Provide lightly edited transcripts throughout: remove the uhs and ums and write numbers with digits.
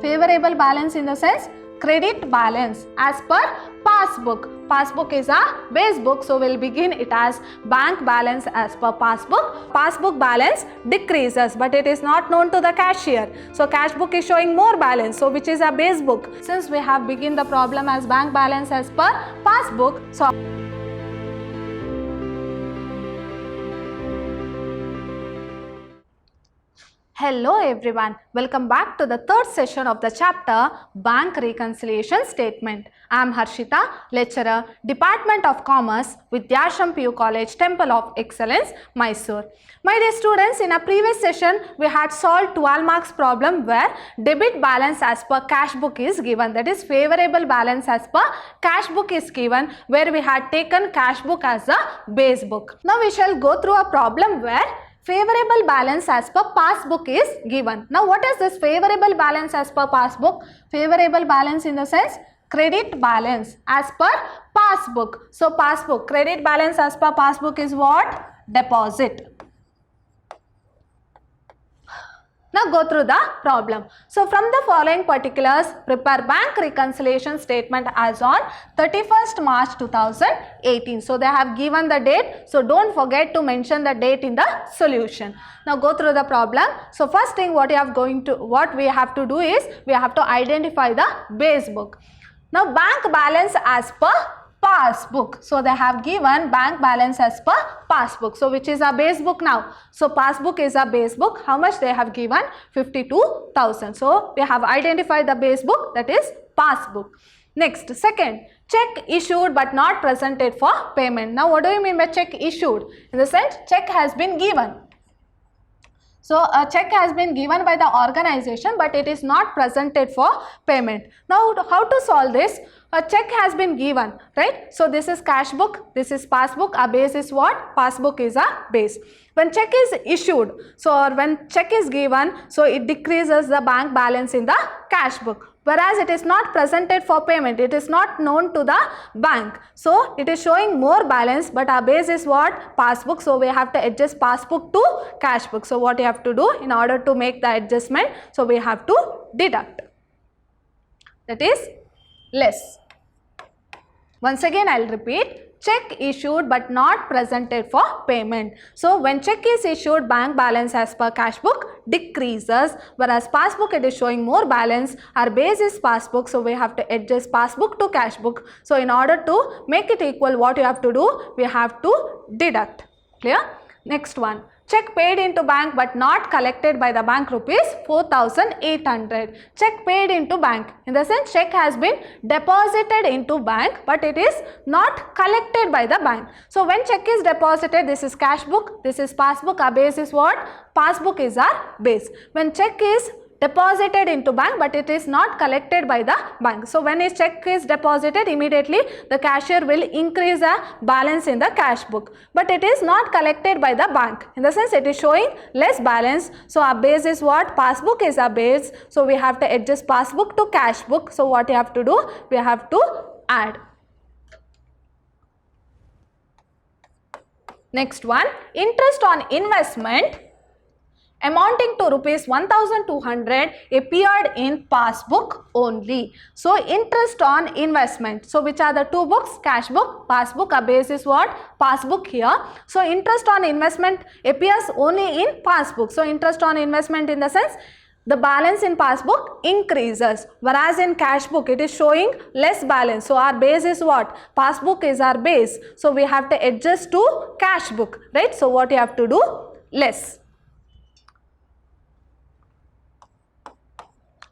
Favorable balance in the sense credit balance as per passbook. Passbook is a base book, so we'll begin it as bank balance as per passbook. Passbook balance decreases, but it is not known to the cashier. So cash book is showing more balance, so which is a base book. Since we have begin the problem as bank balance as per passbook, so hello everyone, welcome back to the third session of the chapter Bank Reconciliation Statement. I am Harshita, lecturer, Department of Commerce, Vidyashram PU College, Temple of Excellence, Mysore. My dear students, in a previous session we had solved 12 marks problem where debit balance as per cash book is given, that is favorable balance as per cash book is given, where we had taken cash book as a base book. Now we shall go through a problem where favorable balance as per passbook is given. Now what is this favorable balance as per passbook? Favorable balance in the sense credit balance as per passbook. So passbook, credit balance as per passbook is what? Deposit. Now go through the problem. So from the following particulars, prepare bank reconciliation statement as on 31st March 2018. So they have given the date. So don't forget to mention the date in the solution. Now go through the problem. So first thing what we have to do is we have to identify the base book. Now bank balance as per passbook. So they have given bank balance as per passbook. So which is a base book now? So passbook is a base book. How much they have given? 52,000. So we have identified the base book, that is passbook. Next, second, check issued but not presented for payment. Now what do you mean by check issued? In the sense check has been given. So a check has been given by the organization but it is not presented for payment. Now how to solve this? A check has been given, right? So this is cash book, this is passbook, a base is what? Passbook is a base. When check is issued, so or when check is given, so it decreases the bank balance in the cash book. Whereas it is not presented for payment, it is not known to the bank. So it is showing more balance, but our base is what? Passbook. So we have to adjust passbook to cash book. So what you have to do in order to make the adjustment? So we have to deduct. That is less. Once again I will repeat. Check issued but not presented for payment. So when check is issued, bank balance as per cash book decreases, whereas passbook it is showing more balance. Our base is passbook, so we have to adjust passbook to cash book. So in order to make it equal, what you have to do? We have to deduct. Clear? Next one. Check paid into bank but not collected by the bank rupees 4,800. Check paid into bank. In the sense check has been deposited into bank but it is not collected by the bank. So when check is deposited, this is cash book, this is passbook, our base is what? Passbook is our base. When check is deposited into bank but it is not collected by the bank. So when a check is deposited, immediately the cashier will increase the balance in the cash book. But it is not collected by the bank. In the sense it is showing less balance. So our base is what? Passbook is our base. So we have to adjust passbook to cash book. So what you have to do? We have to add. Next one, interest on investment amounting to rupees 1,200 appeared in passbook only. So interest on investment. So which are the two books? Cash book, passbook. Our base is what? Passbook here. So interest on investment appears only in passbook. So interest on investment in the sense the balance in passbook increases, whereas in cash book it is showing less balance. So our base is what? Passbook is our base. So we have to adjust to cash book, right? So what you have to do? Less.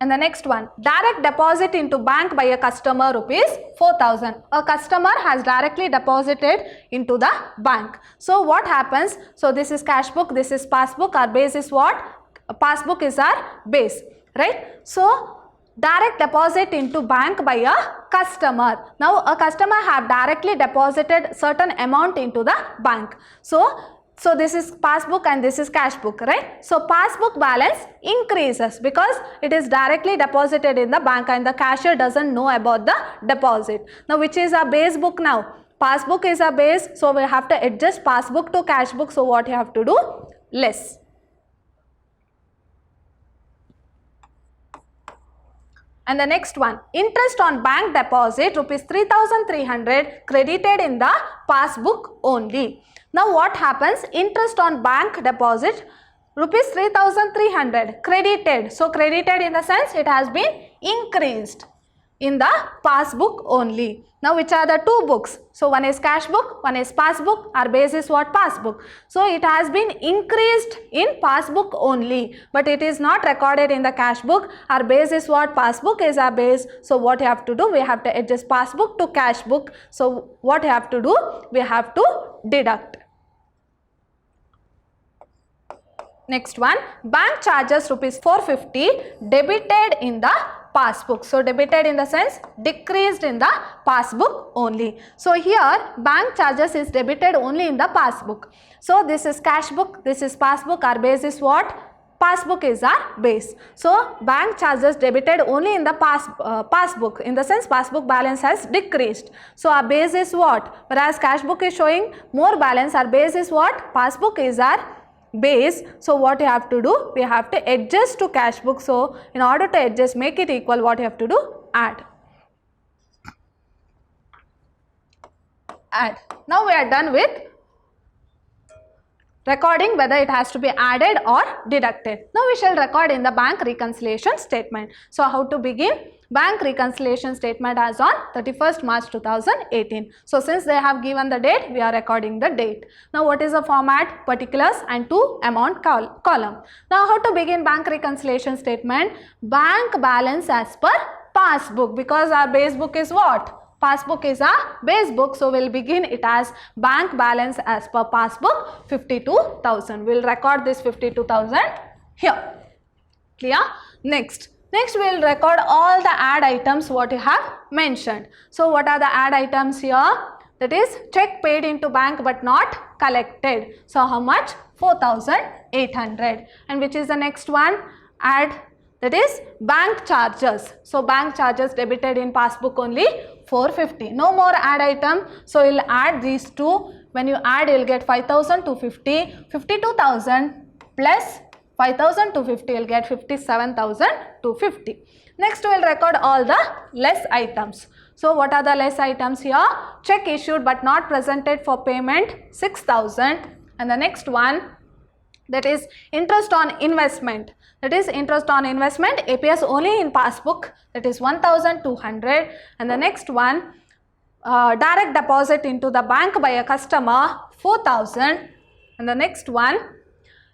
And the next one, direct deposit into bank by a customer rupees 4,000. A customer has directly deposited into the bank. So what happens? So this is cash book, this is passbook. Our base is what? Passbook is our base, right? So direct deposit into bank by a customer. Now a customer have directly deposited certain amount into the bank. So this is passbook and this is cash book, right? So passbook balance increases because it is directly deposited in the bank and the cashier doesn't know about the deposit. Now which is our base book now? Passbook is our base, so we have to adjust passbook to cash book. So what you have to do? Less. And the next one, interest on bank deposit rupees 3,300 credited in the passbook only. Now what happens? Interest on bank deposit rupees 3,300 credited. So credited in the sense it has been increased in the passbook only. Now which are the two books? So one is cash book, one is passbook. Our base is what? Passbook. So it has been increased in passbook only, but it is not recorded in the cash book. Our base is what? Passbook is our base. So what you have to do? We have to adjust passbook to cash book. So what you have to do? We have to deduct. Next one, bank charges rupees 450 debited in the passbook. So debited in the sense decreased in the passbook only. So here bank charges is debited only in the passbook. So this is cash book, this is passbook. Our base is what? Passbook is our base. So bank charges debited only in the passbook, in the sense passbook balance has decreased. So our base is what? Whereas cash book is showing more balance, our base is what? Passbook is our base. So what you have to do? We have to adjust to cash book. So in order to adjust, make it equal, what you have to do? Add. Add. Now we are done with recording whether it has to be added or deducted. Now we shall record in the bank reconciliation statement. So how to begin? Bank reconciliation statement as on 31st March 2018. So since they have given the date, we are recording the date. Now what is the format? Particulars and to amount column. Now how to begin bank reconciliation statement? Bank balance as per passbook, because our base book is what? Passbook is our base book. So we'll begin it as bank balance as per passbook 52,000. We'll record this 52,000 here. Clear? Next we will record all the add items what you have mentioned. So what are the add items here? That is check paid into bank but not collected. So how much? 4,800. And which is the next one? Add, that is bank charges. So bank charges debited in passbook only 450. No more add item. So you will add these two. When you add, you will get 5,250. 52,000 plus 5,250, you will get 57,250. Next we will record all the less items. So what are the less items here? Check issued but not presented for payment 6,000. And the next one, that is interest on investment. That is interest on investment appears only in passbook, that is 1,200. And the next one, direct deposit into the bank by a customer 4,000. And the next one,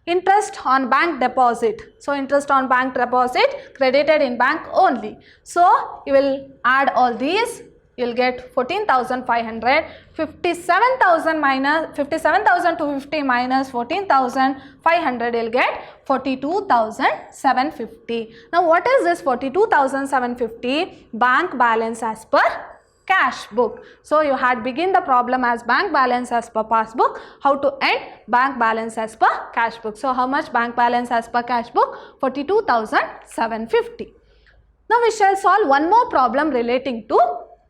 interest on bank deposit. So interest on bank deposit credited in bank only. So you will add all these. You will get 14,500, 57,250 minus 14,500, you will get 42,750. Now what is this 42,750? Bank balance as per cash book. So you had begin the problem as bank balance as per passbook. How to end? Bank balance as per cash book. So how much bank balance as per cash book? 42,750. Now we shall solve one more problem relating to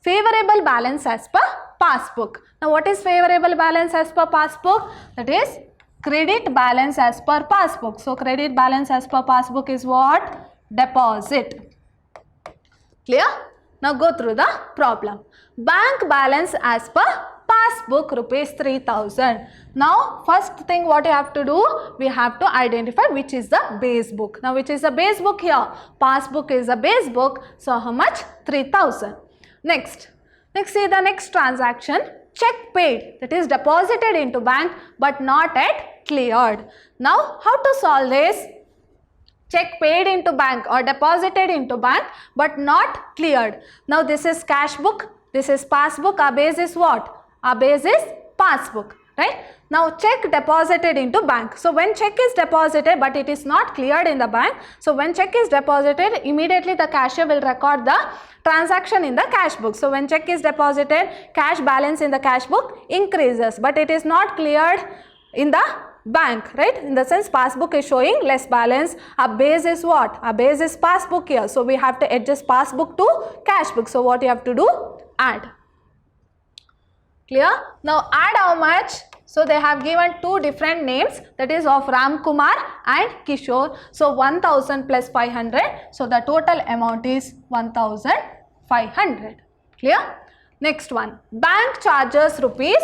favorable balance as per passbook. Now what is favorable balance as per passbook? That is credit balance as per passbook. So credit balance as per passbook is what? Deposit. Clear? Now go through the problem. Bank balance as per passbook rupees 3,000. Now first thing what you have to do, we have to identify which is the base book. Now which is the base book here? Passbook is the base book. So how much? 3,000. Next see the next transaction, check paid, that is deposited into bank but not yet cleared. Now how to solve this? Check paid into bank or deposited into bank but not cleared. Now this is cash book, this is passbook. Our base is what? Our base is passbook, right? Now check deposited into bank. So when check is deposited but it is not cleared in the bank, so when check is deposited, immediately the cashier will record the transaction in the cash book. So when check is deposited, cash balance in the cash book increases but it is not cleared in the bank, right? In the sense passbook is showing less balance. Our base is what? Our base is passbook here. So we have to adjust passbook to cash book. So what you have to do? Add. Clear? Now add how much? So they have given two different names, that is of Ram Kumar and Kishore. So 1000 plus 500. So the total amount is 1500. Clear? Next one, bank charges rupees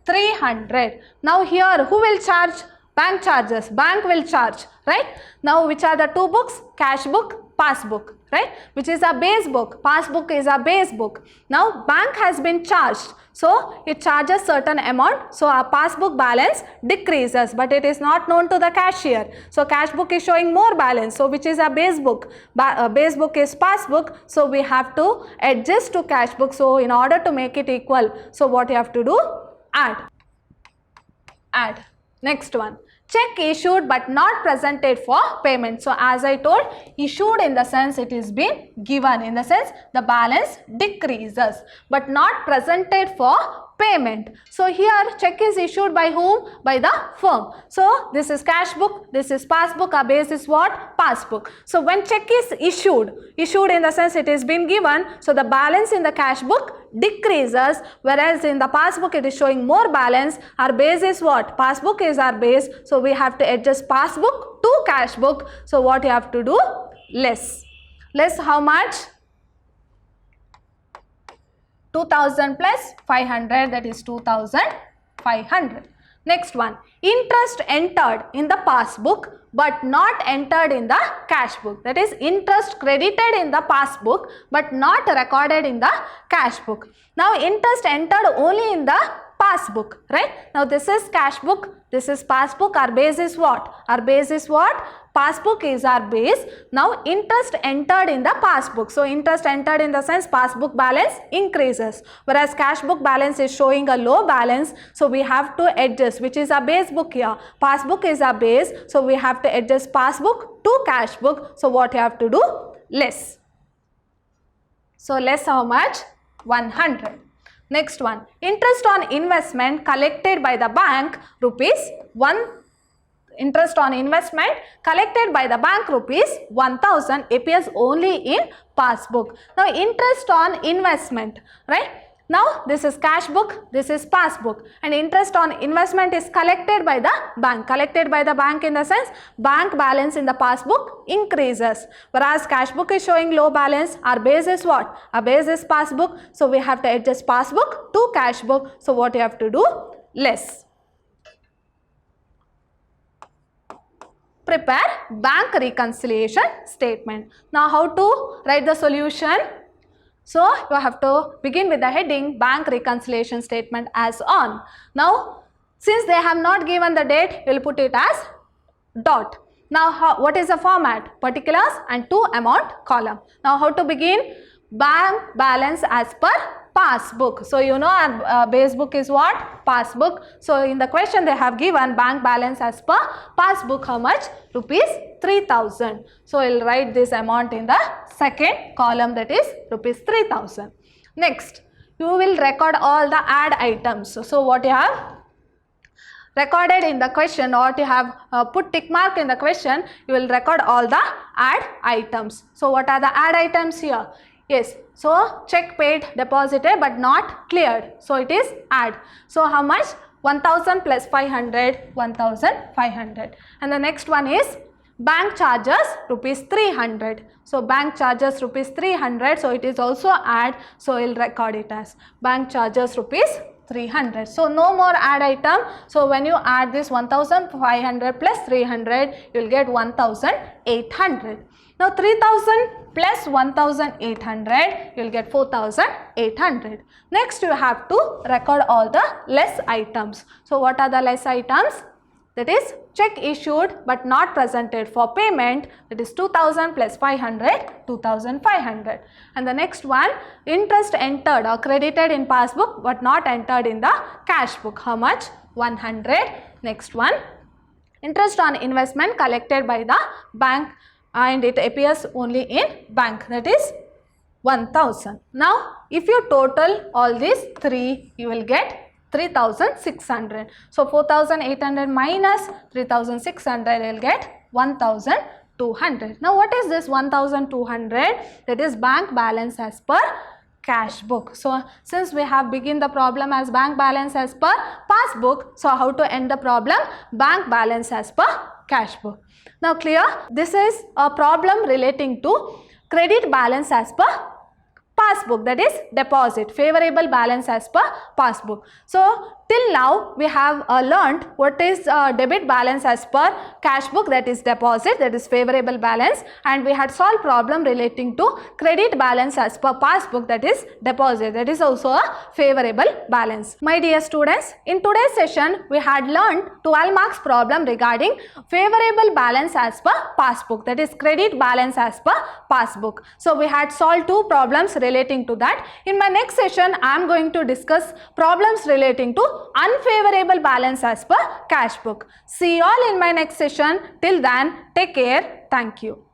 300. Now here who will charge? Bank charges. Bank will charge, right? Now which are the two books? Cash book, passbook, right? Which is a base book. Passbook is a base book. Now bank has been charged. So it charges certain amount. So our passbook balance decreases, but it is not known to the cashier. So cash book is showing more balance. So which is a base book? Base book is passbook. So we have to adjust to cash book. So in order to make it equal, so what you have to do? Add. Next one, check issued but not presented for payment. So as I told, issued in the sense it is been given, in the sense the balance decreases, but not presented for payment. So here check is issued by whom? By the firm. So this is cash book, this is passbook, our base is what? Passbook. So when check is issued in the sense it is been given, so the balance in the cash book decreases, whereas in the passbook it is showing more balance. Our base is what? Passbook is our base. So we have to adjust passbook to cash book. So what you have to do? Less. Less how much? 2000 plus 500, that is 2500. Next one, interest entered in the passbook but not entered in the cash book. That is interest credited in the passbook but not recorded in the cash book. Now interest entered only in the passbook, right? Now this is cash book, this is passbook. Our base is what? Our base is what? Passbook is our base. Now interest entered in the passbook. So interest entered in the sense passbook balance increases, whereas cash book balance is showing a low balance. So we have to adjust, which is our base book here. Passbook is our base. So we have to adjust passbook to cash book. So what you have to do? Less. So less how much? 100. Next one, interest on investment collected by the bank rupees 1. Interest on investment collected by the bank rupees 1000 appears only in passbook. Now interest on investment, right? Now this is cash book, this is passbook, and interest on investment is collected by the bank. Collected by the bank in the sense bank balance in the passbook increases, whereas cash book is showing low balance. Our base is what? Our base is passbook. So we have to adjust passbook to cash book. So what you have to do? Less. Prepare bank reconciliation statement. Now how to write the solution? So you have to begin with the heading bank reconciliation statement as on. Now since they have not given the date, you will put it as dot. Now what is the format? Particulars and to amount column. Now how to begin? Bank balance as per passbook. So you know our base book is what? Passbook. So in the question they have given bank balance as per passbook how much? Rupees 3000. So we will write this amount in the second column, that is rupees 3000. Next, you will record all the add items. So what you have recorded in the question, or you have put tick mark in the question, you will record all the add items. So what are the add items here? Yes, so check paid, deposited but not cleared. So it is add. So how much? 1000 plus 500, 1500. And the next one is bank charges rupees 300. So bank charges rupees 300. So it is also add. So we will record it as bank charges rupees 300. So no more add item. So when you add this 1500 plus 300, you will get 1800. Now 3000 plus 1800, you will get 4800. Next you have to record all the less items. So what are the less items? That is check issued but not presented for payment, that is 2000 plus 500, 2500. And the next one, interest entered or credited in passbook but not entered in the cash book. How much? 100. Next one, interest on investment collected by the bank and it appears only in bank, that is 1000. Now if you total all these three, you will get 3600. So 4800 minus 3600, you will get 1200. Now what is this 1200? That is bank balance as per cash book. So since we have begin the problem as bank balance as per passbook, so how to end the problem? Bank balance as per cash book. Now clear? This is a problem relating to credit balance as per passbook, that is deposit, favorable balance as per passbook. So till now we have learnt what is debit balance as per cash book, that is deposit, that is favorable balance, and we had solved problem relating to credit balance as per passbook, that is deposit, that is also a favorable balance. My dear students, in today's session we had learnt 12 marks problem regarding favorable balance as per passbook, that is credit balance as per passbook. So we had solved 2 problems relating to that. In my next session I am going to discuss problems relating to unfavorable balance as per cash book. See you all in my next session. Till then, take care. Thank you.